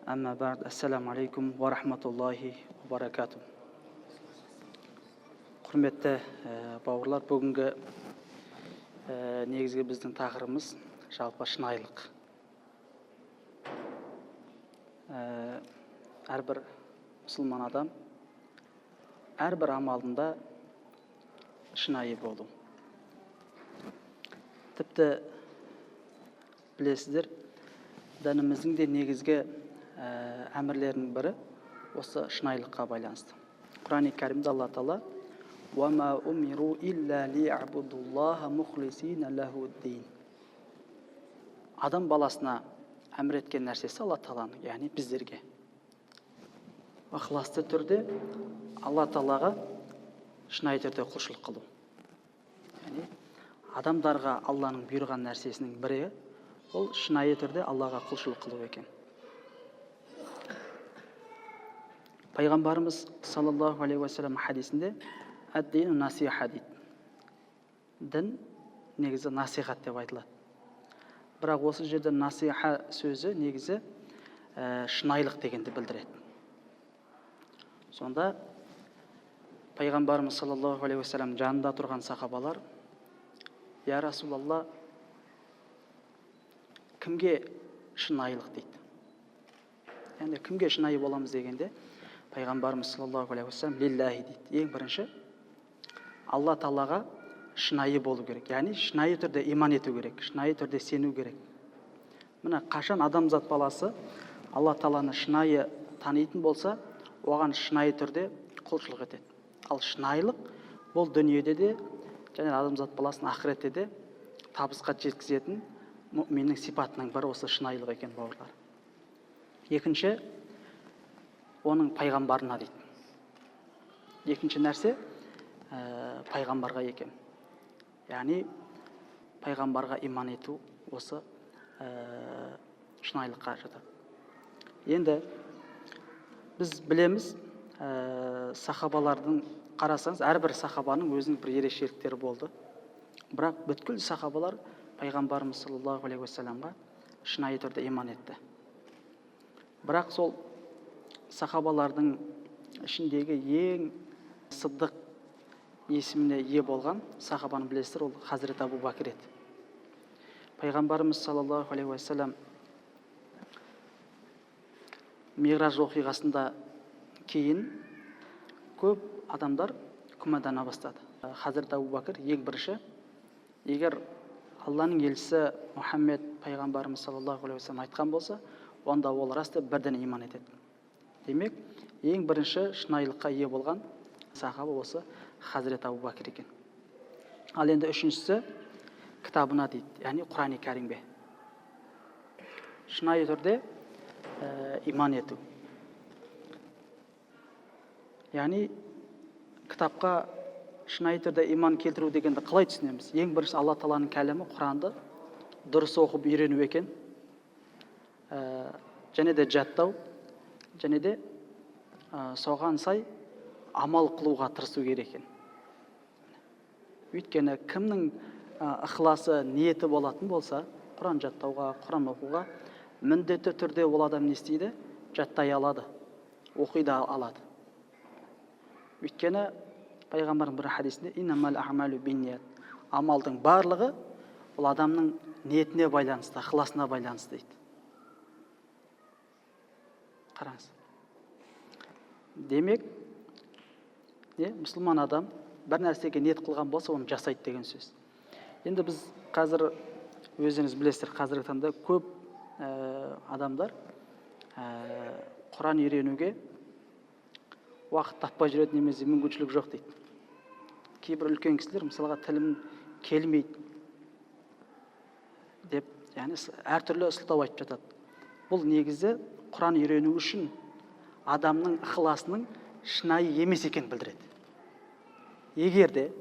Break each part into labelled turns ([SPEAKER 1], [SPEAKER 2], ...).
[SPEAKER 1] Әмма бәғд, ассаламу алейкум ва рахматуллахи ва баракату. Құрметті бауырлар, бүгінгі негізгі біздің тақырыбымыз жалпы шынайылық. Әрбір мұсылман адам әрбір амалында шынайы болу. Тіпті білесіздер, дініміздің де негізгі әмірлерінің бірі осы шынайылыққа байланысты. Құран-ы Кәрімде Алла Тағала وَمَا أُمِرُوا إِلَّا لِيَعْبُدُوا اللَّهَ مُخْلِصِينَ لَهُ الدِّينَ. Адам баласына әмір еткен нәрсесі Алла Тағаланың, яғни біздерге ықыласты түрде Алла Тағалаға шынайы түрде құлшылық қылу. Яғни адамдарға Алланың бұйырған нәрсесінің бірі ол шынайы түрде Аллаға құлшылық қылу екен. Пайғамбарымыз саллаллаху алейхи ва саллям хадисінде әд-дину насиха дейді. Дін негізі насихат деп айтылады. Бірақ осы жерде насиха сөзі негізі шынайылық дегенді білдіреді. Сонда Пайғамбарымыз саллаллаху алейхи ва саллям жанында тұрған сахабалар: «Я Расулалла, кімге шынайылық?» дейді. Яғни кімге шынайы боламыз дегенде Пайғамбарымыз саллаллаху алейхи ва саллям лиллахи дейді. Ең бірінші Алла Тағалаға шынайы болу керек. Яғни шынайы түрде иман ету керек, шынайы түрде сену керек. Міне қашан адамзат баласы Алла Тағаланы шынайы танитын болса, оған шынайы түрде құлшылық етеді. Ал шынайылық бұл дүниеде де және адамзат баласын ақыретте де табысқа жеткізетін мүминнің сипатының бірі осы шынайылық екен, бауырлар. Екінші, оның пайғамбарына дейді. Екінші нәрсе пайғамбарға екен. Яғни пайғамбарға иман ету осы шынайылыққа жатады. Енді біз білеміз, сахабалардың қарасаңыз, әрбір сахабаның өзінің бір ерекшеліктері болды. Бірақ бүткіл сахабалар Пайғамбарымыз саллаллаху алейхи ва саллямға шынайы түрде иман етті. Бірақ сол сахабалардың ішіндегі ең сыдық есіміне ие болған сахабаны білесіздер, ол Хазірет Абу Бәкір еді. Пайғамбарымыз саллаллаху алейхи ва саллям Миғраж оқиғасында кейін көп адамдар күмәндана бастады. Хазірет Абу Бәкір ең бірінші, егер Алланың елшісі Мұхаммед пайғамбарымыз саллаллаху алейхи ва саллям айтқан болса, онда ол рас деп бірден иман етеді. Демек, ең бірінші шынайылыққа ие болған сахаба осы Хазірет Абу Бәкір екен. Ал енді үшіншісі кітабына дейді, яғни Құран-ы Кәрімге шынайы түрде иман ету. Яғни кітапқа шынайы түрде иман келтіру дегенді қалай түсінеміз? Ең бірінші Алла Тағаланың кәлімі Құранды дұрыс оқып үйрену екен. Және де жаттау, және де соған сай амал қылуға тырысу керек екен. Өйткені кімнің ықыласы, ниеті болатын болса, Құран жаттауға, Құран оқуға міндетті түрде ол адам не істейді? Жаттай алады, оқи да алады. Өйткені Пайғамбардың бір хадисінде иннамал аъмалу бинният, амалдың барлығы ол адамның ниетіне байланысты, ықыласына байланысты дейді. Қараңыз. Демек, мұсылман адам бір нәрсеге ниет қылған болса, оны жасайды деген сөз. Енді біз қазір өзіңіз білесіздер, қазіргі таңда көп адамдар Құран үйренуге уақыт таппай жүреді, немесе мүмкіншілік жоқ дейді. Кейбір үлкен кісілер мысалға тілім келмейді деп, яғни әртүрлі сылтау айтып жатады. Бұл негізі Құран үйрену үшін адамның ықыласының шынайы емес екенін білдіреді. Егер де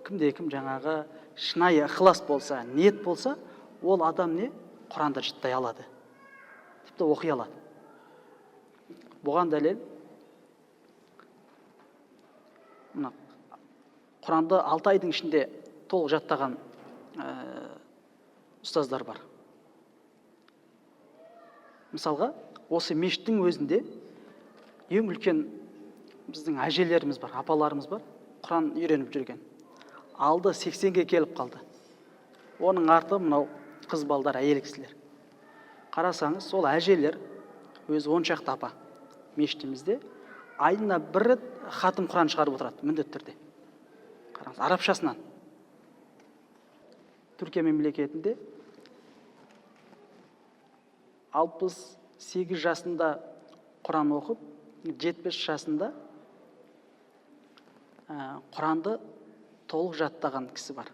[SPEAKER 1] кімде-кім жаңағы шынайы ықылас болса, ниет болса, ол адам не? Құранды жаттай алады, тіпті оқи алады. Бұған дәлел Құранды 6 айдың ішінде толық жаттаған ұстаздар бар. мысалға осы мешіттің өзінде ең үлкен біздің әжелеріміз бар, апаларымыз бар, Құран үйреніп жүрген. Алды 80-ге келіп қалды. Оның арты мынау қыз балдар, әйел кісілер. Қарасаңыз, сол әжелер өзі 10 шақты апа мешітімізде айына бір рет хатым Құран шығарып отырады, міндетті түрде. Қараңыз, арабшасынан. Түркия мемлекетінде 68 жасында Құран оқып, 70 жасында Құранды толық жаттаған кісі бар.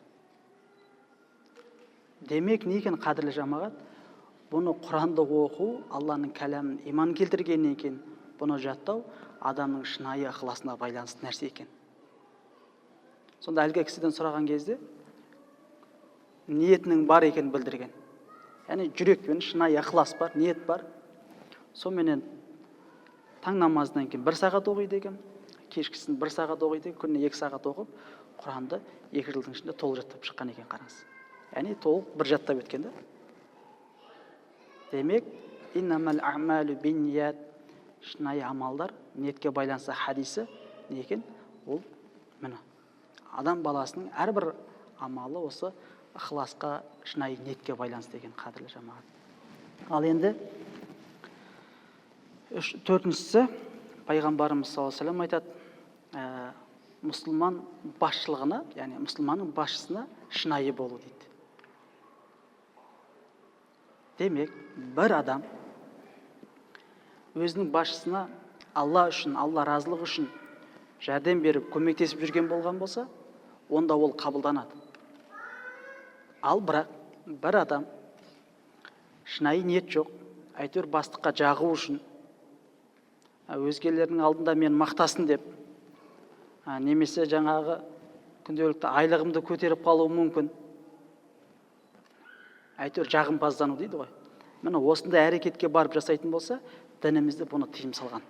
[SPEAKER 1] Демек, не екен қадірлі жамағат? Бұны Құранды оқу, Алланың кәламын иман келтіргеннен екен, бұны жаттау адамның шынайы ықыласына байланысты нәрсе екен. Сонда әлгі кісіден сұраған кезде ниетінің бар екенін білдірген. Яғни жүрекпен шынайы ықылас бар, ниет бар. Сонымен таң намазынан кейін 1 сағат оқиды екен, кешкісін 1 сағат оқиды, күніне 2 сағат оқып, Құранды 2 жылдың ішінде толық жаттап шыққан екен, қараңыз. Яғни толық бір жаттап өткен да. Демек, иннамал аъмалу бинният, шынайы амалдар ниетке байланысты хадисі не екен? Ол міне адам баласының әрбір амалы осы ықыласқа, шынайы ниетке байланысты екен, қадірлі жамағат. Ал енді төртіншісі, пайғамбарымыз саллаллаху алейхи ва саллям айтады, мұсылман басшылығына, яғни мұсылманның басшысына шынайы болу дейді. Демек, бір адам өзінің басшысына Алла үшін, Алла разылығы үшін жәрдем беріп, көмектесіп жүрген болған болса, онда ол қабылданады. Ал бірақ бір адам шынайы ниет жоқ, әйтеуір бастыққа жағу үшін, өзгелердің алдында мен мақтасын деп, немесе жаңағы күнделікті айлығымды көтеріп қалуы мүмкін, әйтеуір жағымпаздану дейді ғой. Міне осындай әрекетке барып жасайтын болса, дінімізде бұны тыйым салған.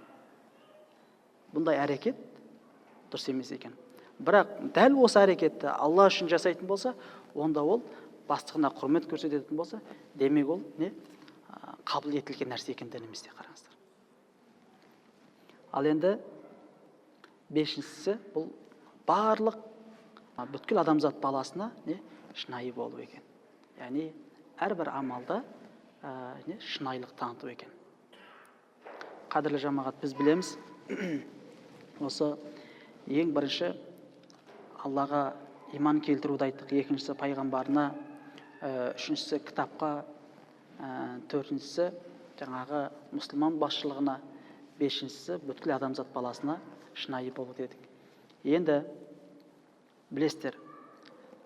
[SPEAKER 1] Бұндай әрекет дұрыс емес екен. Бірақ дәл осы әрекетті Алла үшін жасайтын болса, онда ол бастығына құрмет көрсететін болса, демек ол не? Қабыл етілген нәрсе екен дінімізде, қараңыздар. Ал енді бесіншісі, бұл барлық бүткіл адамзат баласына не? Шынайы болу екен. Яғни әрбір амалда шынайылық таныту екен. Қадірлі жамағат, біз білеміз, осы ең бірінші Аллаға иман келтіруді айттық, екіншісі пайғамбарына, үшіншісі кітапқа, төртіншісі жаңағы мұсылман басшылығына, бесіншісі бүткіл адамзат баласына шынайы болу дедік. Енді білесіздер,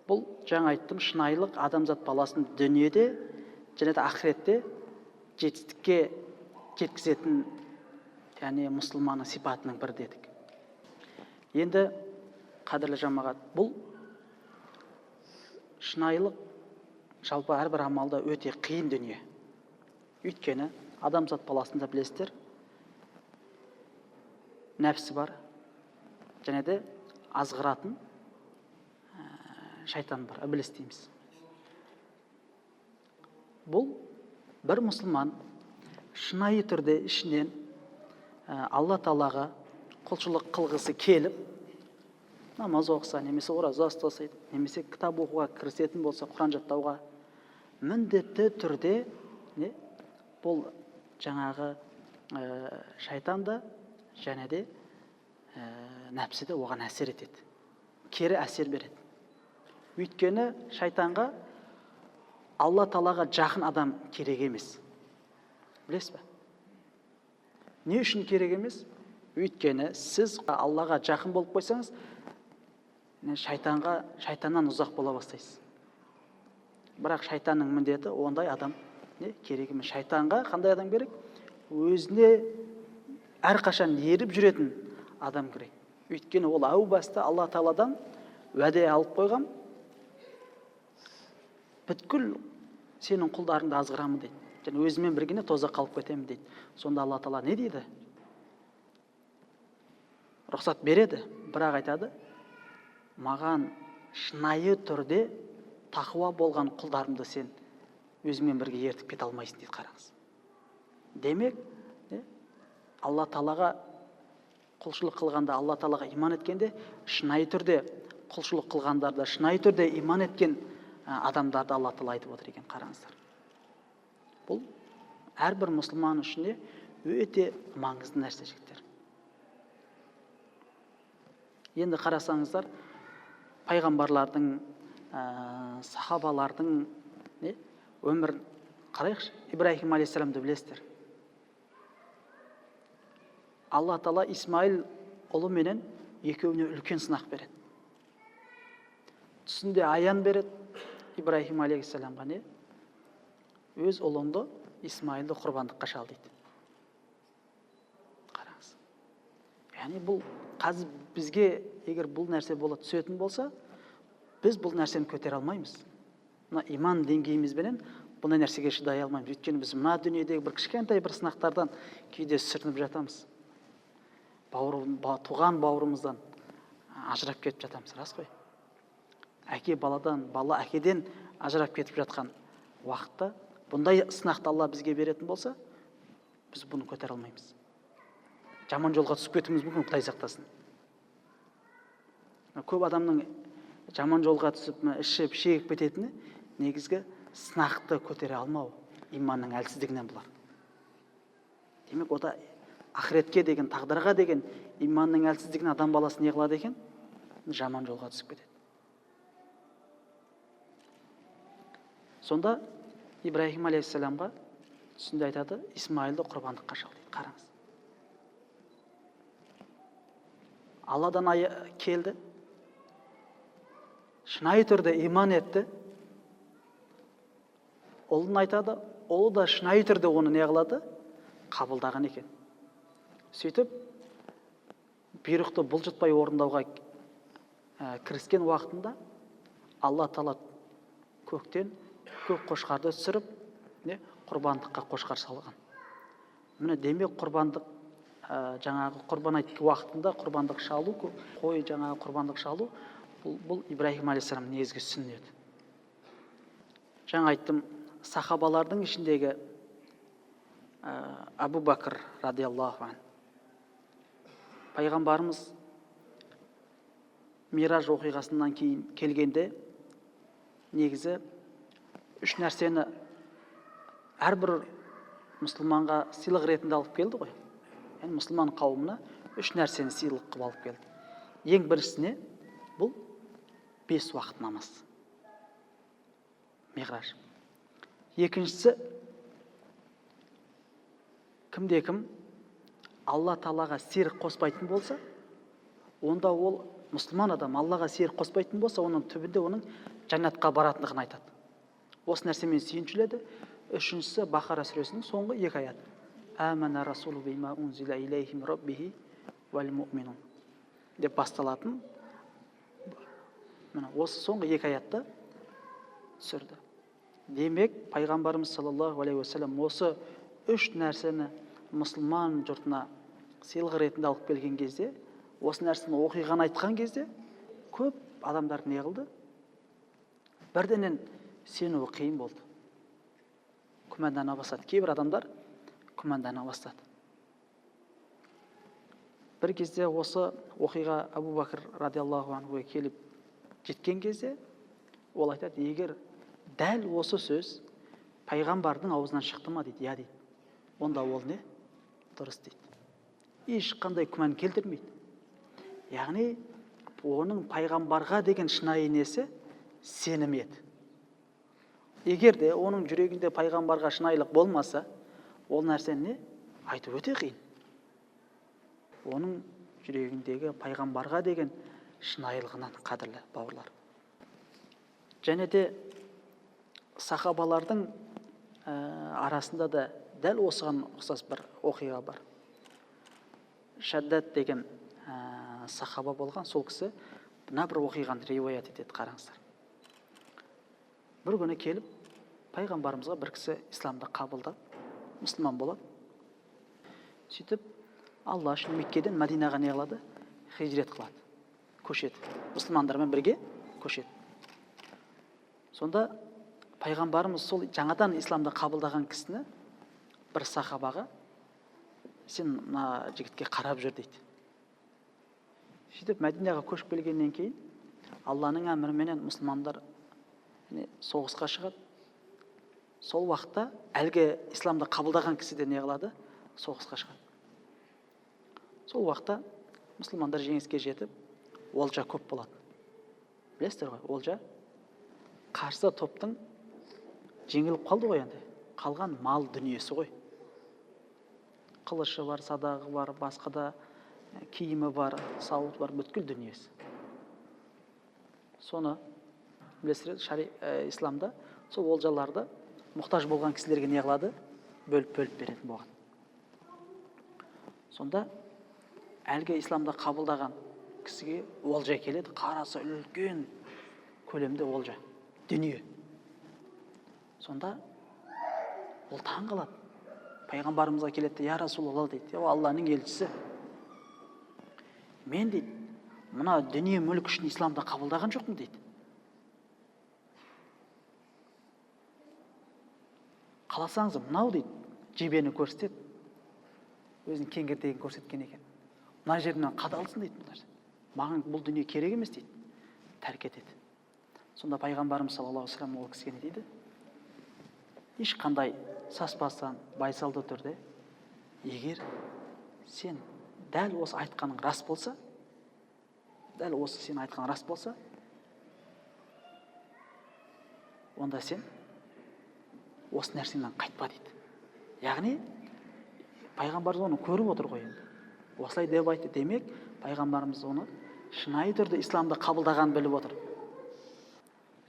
[SPEAKER 1] бұл жаңа айттым, шынайылық адамзат баласын дүниеде және де ақыретте жетістікке жеткізетін, яғни мұсылманның сипатының бірі дедік. Енді қадірлі жамағат, бұл шынайылық жалпы әрбір амалда өте қиын дүние. Өйткені адамзат баласында білесіздер, нәпсі бар, және де азғыратын шайтан бар, ібіліс дейміз. Бұл бір мұсылман шынайы түрде ішінен Алла Тағалаға құлшылық қылғысы келіп, намаз оқыса, немесе ораза ұстаса, немесе кітап оқуға кірісетін болса, Құран жаттауға, міндетті түрде бұл жаңағы шайтан да және де нәпсі де оған әсер етеді. Кері әсер береді. Өйткені шайтанға Алла Тағалаға жақын адам керек емес. Білесіз бе? Не үшін керек емес? Өйткені сіз Аллаға жақын болып қойсаңыз, шайтаннан ұзақ бола бастайсыз. Бірақ шайтанның міндеті ондай адам керек емес. Шайтанға қандай адам керек? Өзіне әрқашан еріп жүретін адам керек. Өйткені ол әу баста Алла Тағаладан уәде алып қойған, бүткіл сенің құлдарыңды азғырамын дейді. Және өзімен біргене тозақ қалып кетемін дейді. Сонда Алла Тағала не дейді? Рұқсат береді, бірақ айтады, маған шынайы түрде тақуа болған құлдарымды сен өзімен бірге ертіп кете алмайсың дейді, қараңыз. Демек, Алла Тағалаға құлшылық қылғанда, Алла Тағалаға иман еткенде, шынайы түрде құлшылық қылғандарда, шынайы түрде иман еткен адамдарды Алла Тағала айтып отыр екен, қараңыздар. Бұл әрбір мұсылман үшін өте маңызды нәрсе, жігіттер. Енді қарасаңыздар, пайғамбарлардың, сахабалардың өмірін қарайықшы. Ибраһим алейхиссаламды білесіздер. Алла Тағала Исмаил ұлы менен екеуіне үлкен сынақ береді. Түсінде аян береді Ибраһим алейхиссаламға, өз ұлыңды Исмаилді құрбандыққа шал дейді. Қараңыз. Яғни бұл қазір бізге егер бұл нәрсе бола түсетін болса, біз бұл нәрсені көтере алмаймыз. Мына иман деңгейімізбенен бұндай нәрсеге шыдай алмаймыз. Өйткені біз мына дүниедегі бір кішкентай бір сынақтардан кейде сүрініп жатамыз. Туған бауырымыздан ажырап кетіп жатамыз, рас қой. Әке баладан, бала әкеден ажырап кетіп жатқан уақытта бұндай сынақты Алла бізге беретін болса, біз бұны көтере алмаймыз. Жаман жолға түсіп кетуіміз мүмкін, Құдай сақтасын. Көп адамның жаман жолға түсіп, ішіп, шегіп кететіні негізгі сынақты көтере алмау, иманның әлсіздігінен бұлар. Демек, ода ақыретке деген, тағдырға деген иманның әлсіздігін адам баласы не қылады екен? Жаман жолға түсіп кетеді. Сонда Ибраһим алейхиссаламға түсінде айтады, Исмаилді құрбандыққа шал дейді. Қараңыз. Алладан келді, шынайы түрде иман етті. Ұлын айтады, ұлы да шынайы түрде оны не қылады? Қабылдаған екен. Сөйтіп, бұйрықты бұлжытпай орындауға кіріскен уақытында Алла Тағала көктен көк қошқарды түсіріп, құрбандыққа қошқар салған. Міне демек құрбандық, жаңағы құрбан айт уақытында құрбандық шалу, қой жаңағы құрбандық шалу, бұл Ибраһим алейхиссалам негізгі сүннет. Жаңа айттым, сахабалардың ішіндегі Абу Бәкір радиаллаху ан. Пайғамбарымыз Мираж оқиғасынан кейін келгенде негізі үш нәрсені әрбір мұсылманға сыйлық ретінде алып келді ғой. Яғни мұсылман қауымына үш нәрсені сыйлық қылып алып келді. Ең біріншісіне бұл 5 уақыт намаз. Мираж. Екіншісі, кімде-кім Алла Тағалаға серік қоспайтын болса, онда ол мұсылман адам Аллаға серік қоспайтын болса, оның түбінде оның жәннатқа баратындығын айтады. Осы нәрсемен сүйіншіледі. Үшіншісі Бақара сүресінің соңғы 2 аяты. Амана расулу бима унзила илейхи мин раббихи вал муъминун деп басталатын. Мына осы соңғы 2 аятты түсірді. Демек, пайғамбарымыз саллаллаху алейхи уассалам осы 3 нәрсені мұсылман жұртына сыйлық ретінде алып келген кезде, осы нәрсені оқиғаны айтқан кезде, көп адамдар не қылды? Бірденен сенуі қиын болды. Күмәндана бастады. Кейбір адамдар күмәндана бастады. Бір кезде осы оқиға Абу Бәкір радиаллаху анхуға келіп жеткен кезде, ол айтады, егер дәл осы сөз пайғамбардың аузынан шықты ма дейді, я дейді. Онда ол не? Дұрыс дейді. Ешқандай күмән келтірмейді. Яғни, оның пайғамбарға деген шынайы несі сенім еді. Егер де оның жүрегінде пайғамбарға шынайылық болмаса, ол нәрсені айту өте қиын. Оның жүрегіндегі пайғамбарға деген шынайылығынан қадірлі бауырлар. Және де сахабалардың арасында да дәл осыған ұқсас бір оқиға бар. Шаддат деген сахаба болған, сол кісі мына бір оқиғаны риуаят етеді, қараңыздар. Бір күні келіп, пайғамбарымызға бір кісі исламды қабылдап, мұсылман болады. Сөйтіп, Алла үшін Меккеден Мәдинаға не қылады? Хижрет қылады, көшеді. Мұсылмандармен бірге көшеді. Сонда пайғамбарымыз сол жаңадан исламды қабылдаған кісіні бір сахабаға: сен мына жігітке қарап жүр дейді. Сөйтіп Мәдинаға көшіп келгеннен кейін Алланың әміріменен мұсылмандар соғысқа шығады. Сол уақытта әлгі исламды қабылдаған кісі де не қылады? Соғысқа шығады. Сол уақытта мұсылмандар жеңіске жетіп, олжа көп болады. Білесіздер ғой, олжа қарсы топтың жеңіліп қалды ғой енді. Қалған мал дүниесі ғой. Қылышы бар, садағы бар, басқа да киімі бар, сауыты бар, бүткіл дүниесі. Соны білесіздер, исламда сол олжаларды мұқтаж болған кісілерге не қылады? Бөліп беретін болған. Сонда әлгі исламда қабылдаған кісіге олжа келеді, қарасы үлкен көлемде олжа, дүние. Сонда ол таң қалады. Пайғамбарымызға келеді: я Расулалла дейді, Алланың елшісі, мен дейді, мына дүние мүлік үшін исламды қабылдаған жоқпын дейді. Қаласаңыз мынау дейді, жебені көрсетеді, өзінің кеңгірдегін көрсеткен екен. Мына жерінен қадалсын дейді. Маған бұл дүние керек емес дейді. Тәрк етеді. Сонда пайғамбарымыз саллаллаху алейхи ва саллям ол кісіге не дейді? Ешқандай саспастан, байсалды түрде, егер сен дәл осы айтқаның рас болса, онда сен осы нәрсеңнен қайтпа дейді. Яғни пайғамбарымыз оны көріп отыр ғой енді. Осылай деп айтты. Демек, пайғамбарымыз оны шынайы түрде исламды қабылдағанын біліп отыр.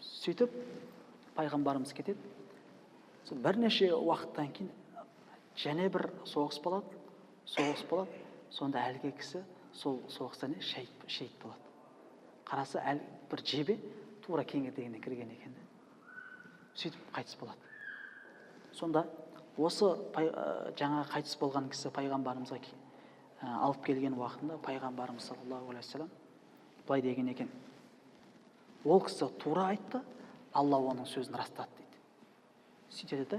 [SPEAKER 1] Сөйтіп пайғамбарымыз кетеді. Бірнеше уақыттан кейін және бір соғыс болады. Сонда әлгі кісі сол соғыстан шейіт болады. Қарасы бір жебе тура кеңірдегіне кірген екен. Сөйтіп қайтыс болады. Сонда осы жаңа қайтыс болған кісі пайғамбарымызға алып келген уақытында пайғамбарымыз саллаллаху алейхи ва саллям былай деген екен: ол кісі тура айтты, Алла оның сөзін растады дейді. Сөйтеді де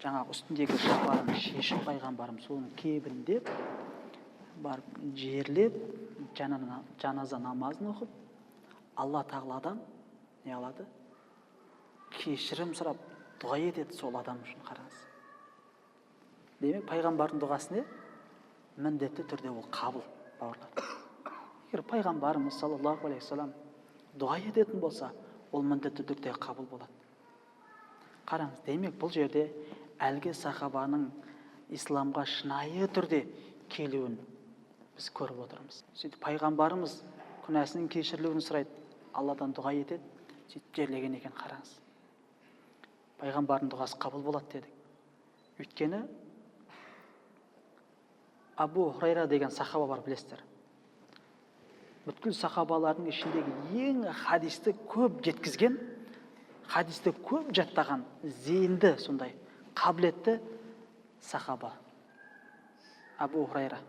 [SPEAKER 1] жаңағы үстіндегі шапанын шешіп, пайғамбарымыз соның кебіндеп барып жерлеп жаназа намазын оқып, Алла тағаладан не алады? Кешірім сұрап дұға етеді сол адам үшін. Қараңыз. Демек, пайғамбардың дұғасы не? Міндетті түрде ол қабыл, бауырлар. Егер пайғамбарымыз саллаллаху алейхи ва саллям дұға ететін болса, ол міндетті түрде қабыл болады. Қараңыз, демек бұл жерде әлгі сахабаның исламға шынайы түрде келуін біз көріп отырмыз. Сөйтіп пайғамбарымыз күнәсінің кешірілуін сұрайды, Алладан дұға етеді, сөйтіп жерлеген екен. Қараңыз. Пайғамбардың дұғасы қабыл болады дедік. Өйткені Абу Хурайра деген сахаба бар, білесіздер. Бүткіл сахабалардың ішіндегі ең хадисті көп жеткізген, хадисті көп жаттаған, зейінді, сондай қабілетті сахаба Абу Хурайра.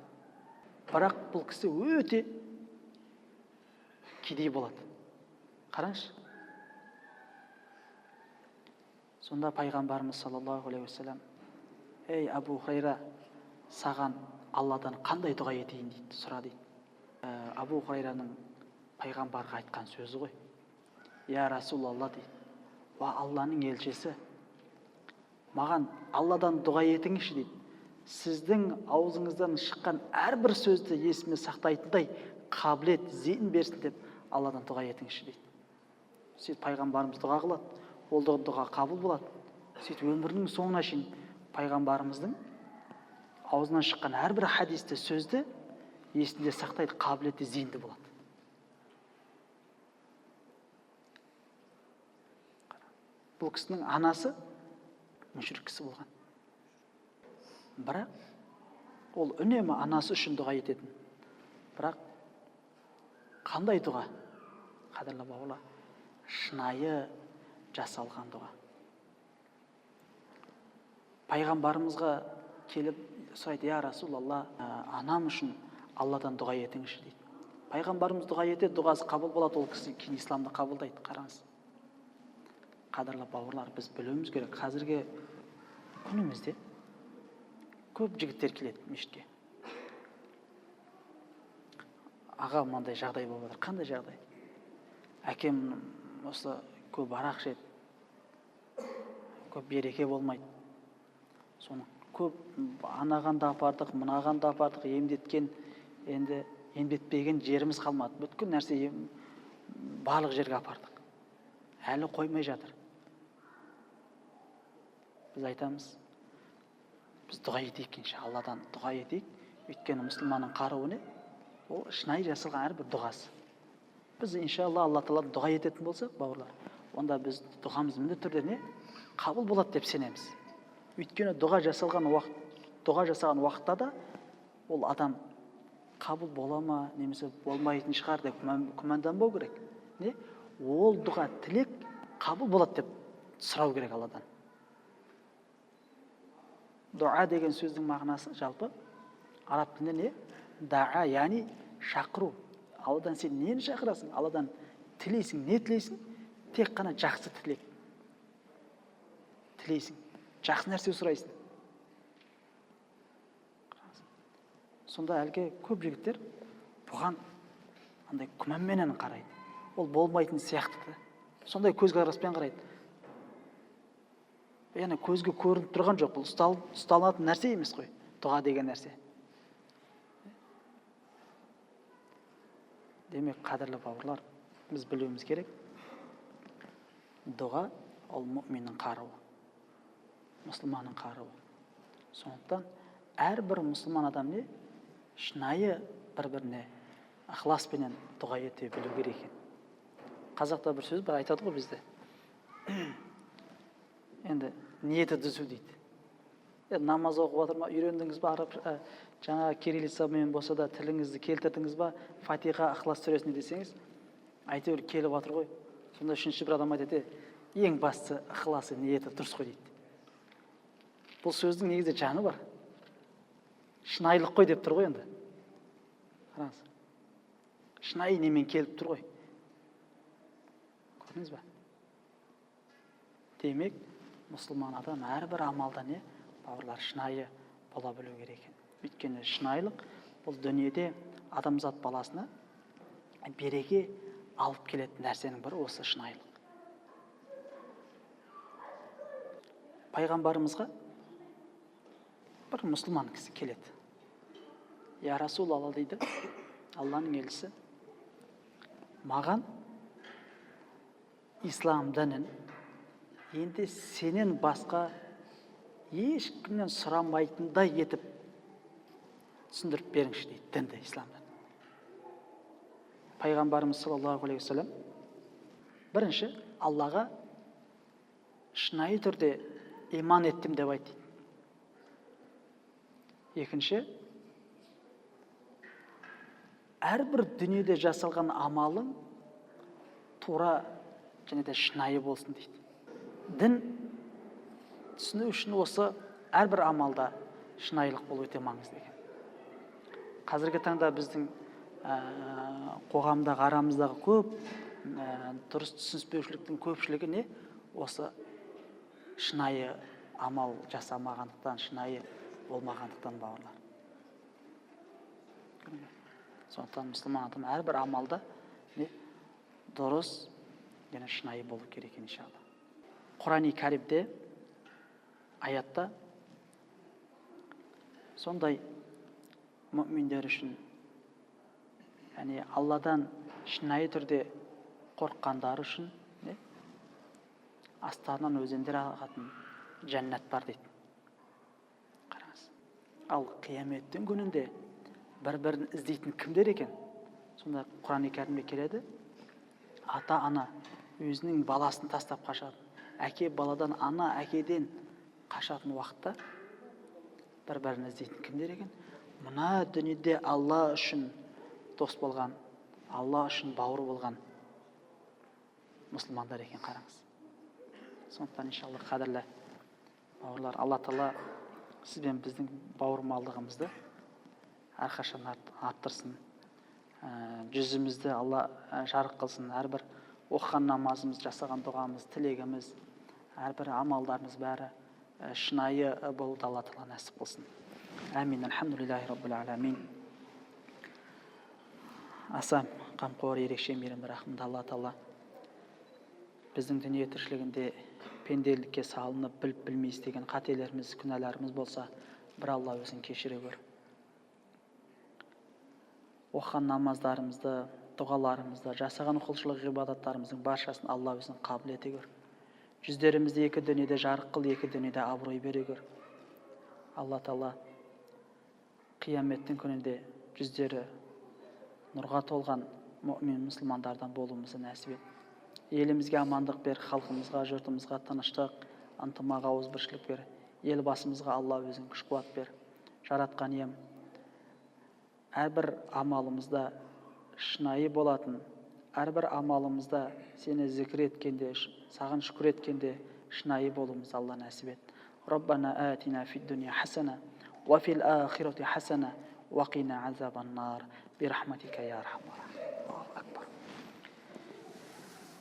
[SPEAKER 1] Бірақ бұл кісі өте кедей болады. Қараңызшы. Сонда пайғамбарымыз саллаллаху алейхи ва саллям: ей Абу Хурайра, саған Алладан қандай дұға етейін дейді, сұра дейді. Абу Хурайраның пайғамбарға айтқан сөзі ғой: я Расулалла дейді, Алланың елшісі, маған Алладан дұға етіңізші дейді. Сіздің аузыңыздан шыққан әрбір сөзді есіме сақтайтындай қабілет, зейін берсін деп Алладан дұға етіңізші дейді. Сөйтіп пайғамбарымыз дұға қылады, ол дұға қабыл болады. Сөйтіп өмірінің соңына шейін пайғамбарымыздың аузынан шыққан әрбір хадисті, сөзді есінде сақтайды, қабілеті зейінді болады. Бұл кісінің анасы мүшрик кісі болған. Бірақ ол үнемі анасы үшін дұға ететін. Бірақ қандай дұға? Қадірлі бауырлар, шынайы жасалған дұға. Пайғамбарымызға келіп сұрайды: я Расулалла, анам үшін Алладан дұға етіңізші дейді. Пайғамбарымыз дұға етеді, дұғасы қабыл болады, ол кісі кейін исламды қабылдайды. Қараңыз. Қадірлі бауырлар, біз білуіміз керек, қазіргі күнімізде көп жігіттер келеді мешітке. Аға, мынандай жағдай болып жатыр. Қандай жағдай? Әкем осы көп арақ ішеді, көп береке болмайды. Соны көп анаған да апардық, мынаған да апардық, емдеткен, енді емдетпеген жеріміз қалмады. Бүткіл нәрсе барлық жерге апардық. Әлі қоймай жатыр. Біз айтамыз, біз дұға етейік, Алладан дұға етейік. Өйткені мұсылманның қаруы не? Ол шынайы жасалған әрбір дұғасы. Біз иншалла Алла Тағала дұға ететін болсақ, бауырлар, онда біз дұғамыз міндетті түрде не? Қабыл болады деп сенеміз. Өйткені дұға жасалған уақытта да ол адам қабыл бола ма, немесе болмайтын шығар деп күмәнданбау керек. Не? Ол дұға, тілек қабыл болады деп сұрау керек Алладан. Дуа деген сөздің мағынасы жалпы араб тілінде не? Да'a, яғни шақыру. Алладан сен нені шақырасың? Алладан тілейсің, не тілейсің? Тек қана жақсы тілек. Тілейсің, жақсы нәрсе сұрайсың. Сонда әлгі көп жігіттер бұған андай күмәнменен қарайды. Ол болмайтын сияқты. Сондай көзқараспен қарайды. Яғни көзге көрініп тұрған жоқ, бұл ұсталатын нәрсе емес қой, дұға деген нәрсе. Демек, қадірлі бауырлар, біз білуіміз керек, дұға ол мүминнің қаруы, мұсылманның қаруы. Сондықтан әрбір мұсылман адам не? Шынайы бір-біріне ықыласпенен дұға ете білу керек екен. Қазақта бір сөз бар, айтады ғой бізде. Енді ниеті түзу дейді. Намаз оқып отыр ма, үйрендіңіз ба, жаңа кириллицамен болса да тіліңізді келтірдіңіз ба, Фатиха, Ықылас сүресіне десеңіз, әйтеуір келіп отыр ғой. Сонда үшінші бір адам айтады, ең бастысы ықыласы, ниеті дұрыс қой дейді. Бұл сөздің негізде жаны бар. Шынайылық қой деп тұр ғой енді. Қараңыз. Шынайы немен келіп тұр ғой. Көрдіңіз ба? Демек, мұсылман адам әрбір амалда не? Бауырлар, шынайы бола білу керек екен. Өйткені шынайылық бұл дүниеде адамзат баласына береке алып келетін нәрсенің бірі осы шынайылық. Пайғамбарымызға бір мұсылман кісі келеді. Я Расул-алла дейді, Алланың елшісі, маған ислам дінін енді сенен басқа ешкімнен сұрамайтындай етіп түсіндіріп беріңші дейді, дінді, исламды. Пайғамбарымыз саллаллаху алейхи вассалам бірінші Аллаға шынайы түрде иман еттім деп айтты. Екінші, әрбір дүниеде жасалған амалың тура және де шынайы болсын дейді. Дін түсіну үшін осы әрбір амалда шынайылық болу өте маңызды екен. Қазіргі таңда біздің қоғамдағы арамыздағы көп дұрыс түсініспеушіліктің көпшілігі не? Осы шынайы амал жасамағандықтан, шынайы болмағандықтан, бауырлар. Сондықтан мұсылман адам әрбір амалда не? Дұрыс және шынайы болу керек екен, иншалла. Құран-ы Кәрімде аятта сондай мүминдер үшін, яғни Алладан шынайы түрде қорыққандар үшін астарынан өзендер ағатын жәннат бар дейді. Қараңыз. Ал қияметтің күнінде бір-бірін іздейтін кімдер екен? Сонда Құран-ы Кәрімде келеді, ата-ана өзінің баласын тастап қашады. Әке баладан, ана әкеден қашатын уақытта бір-бірін іздейтін кімдер екен? Мына дүниеде Алла үшін дос болған, Алла үшін бауыр болған мұсылмандар екен, қараңыз. Сондықтан иншалла қадірлі бауырлар, Алла Тағала сіз бен біздің бауырмалдығымызды әрқашан арттырсын. Жүзімізді Алла жарық қылсын. Әрбір оқыған намазымыз, жасаған дұғамыз, тілегіміз, әрбір амалдарымыз бәрі шынайы болуды Алла Тағала нәсіп қылсын. Әмин. Алхамдулиллахи раббил аламин. Аса қамқор, ерекше мейірімді рахымды Алла Тағала біздің дүние тіршілігінде пенделікке салынып біліп білмей істеген қателеріміз, күнәларымыз болса, бір Алла өзін кешіре көр. Оқыған намаздарымызды, дұғаларымызды, жасаған құлшылық ғибадаттарымыздың баршасын Алла өзін қабыл ете көр. Жүздерімізді екі дүниеде жарық қыл, екі дүниеде абырой бере көр. Алла Тағала қияметтің күнінде жүздері нұрға толған мүмин мұсылмандардан болуымызды нәсіп ет. Елімізге амандық бер, халқымызға, жұртымызға тыныштық, ынтымақ, ауызбіршілік бер. Елбасымызға Алла өзің күш қуат бер. Жаратқан ием, әрбір амалымызда шынайы болатын, әрбір амалымызда сені зікір еткенде, саған шүкір еткенде шынайы болуымызды Алла нәсіп ет. Раббана атина фид дуния хасана, ва фил ахирати хасана, ва қина азабан нар, бирахматика я архамар рахимин. Аллаху акбар.